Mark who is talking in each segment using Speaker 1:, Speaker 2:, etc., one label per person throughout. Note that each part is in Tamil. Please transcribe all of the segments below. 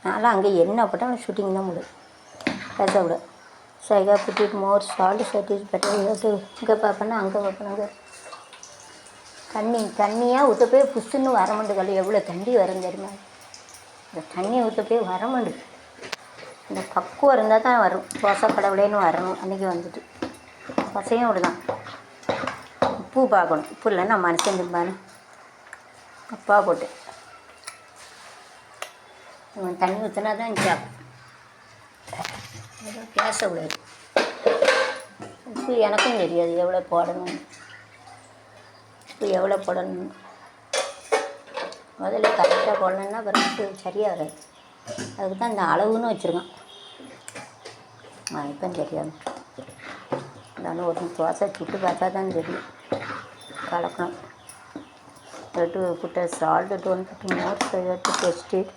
Speaker 1: நான்லாம் அங்கே என்ன போட்டாலும் ஷூட்டிங் தான் முடியும் பேச விட. So I have put it more salt that is better. இங்கே பார்ப்பேன்னா அங்கே பார்ப்பேனாங்க தண்ணியாக ஊற்ற போய் புஷ்ஷுன்னு வரமாட்டுக்கல். எவ்வளோ தண்ணி வரும் தெரியுமா? இந்த தண்ணியை ஊற்ற போய் வரமாட்டுது. இந்த பக்குவம் இருந்தால் தான் வரும். தோசை கடவுளேன்னு வரணும். அன்றைக்கி வந்துட்டு பசையும் விடுதான். உப்பு பார்க்கணும். உப்பு இல்லைன்னா மனுஷன் திம்பானு அப்பா போட்டு தண்ணி ஊற்றினா தான் சாப்பிடும். பேசக்கூடாது. உப்பு எனக்கும் தெரியாது எவ்வளோ போடணும், உப்பு எவ்வளோ போடணும். முதல்ல கரெக்டாக போடணுன்னா அப்புறம் உப்பு சரியாக வராது. அதுக்கு தான் இந்த அளவுன்னு வச்சுருக்கேன். இப்போ தெரியாது. இருந்தாலும் ஒரு தோசை சுட்டு பார்த்தா தான் தெரியும். கலக்கணும். to put a salt, don't put more, so you have to taste it.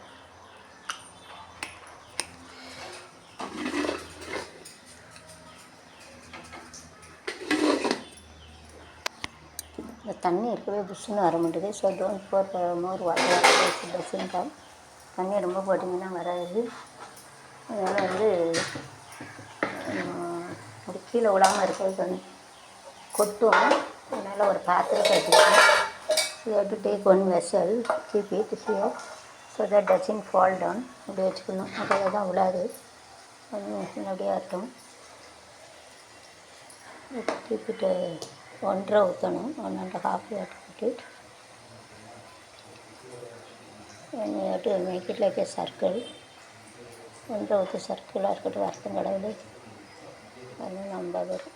Speaker 1: இந்த தண்ணி இருக்கவே புஷ்ஷுன்னு வர மாட்டேது. So don't pour more water டஸ்ன்னு கம். தண்ணி ரொம்ப போட்டிங்கன்னா வராது. அதனால் வந்து அது கீழே விடாமல் இருக்கிறது வந்து கொட்டும். அதனால் ஒரு பாத்திரத்தை வச்சுக்கணும். You have to take one vessel, keep it here so that doesn't fall down. இப்படி வச்சுக்கணும். அப்போ தான் விடாது. அப்படியே இருக்கும். keep it 1.5 ஊற்றணும். 1.5 you have to put it. And you have to make it like a circle. 1.5 ஊற்று சர்க்கிளாக இருக்கட்டும். அர்த்தம் கடவுள் அது நம்ம வரும்.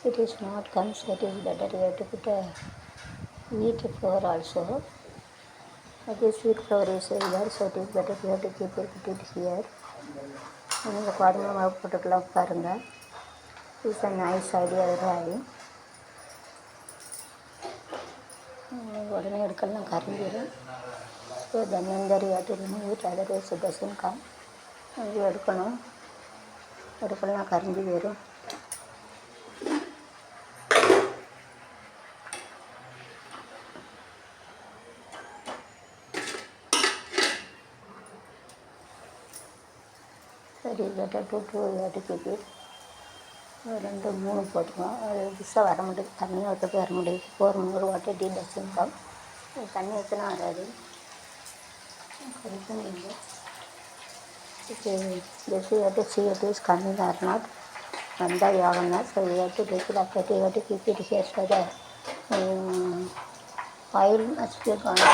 Speaker 1: It is not comes, it is better. You have to put a wheat flour also. This wheat flour is here, so it is better. You have to keep it, put it here. இந்த கோதுமை மாவு போட்டுக்கலாம் பாருங்கள். இட்ஸ் அ நைஸ் ஐடியா ஆகி உடனே எடுக்கலாம் கரைஞ்சிடும். ஸோ தன்னந்தரி ஆட்டிடணும். வீட்டு அதர்வைஸ் டசன் கம். அது எடுக்கணும். எடுக்கலாம் கரைஞ்சி வரும். சரி பெட்டர் டூ எடுக்கிட்டு 2-3 போட்டுக்கோம். அது புதுசாக வர முடியுது. தண்ணி ஊற்ற போய் வர முடியுது. 4 more water டி டஸ்ன்னு கம். தண்ணி ஊற்றினா வராது. கரெக்டாக நீங்கள் this you have to see it is coming or not. வந்தால் யோகம்னா. So you have to take it after you have to keep it here so that oil must be gone.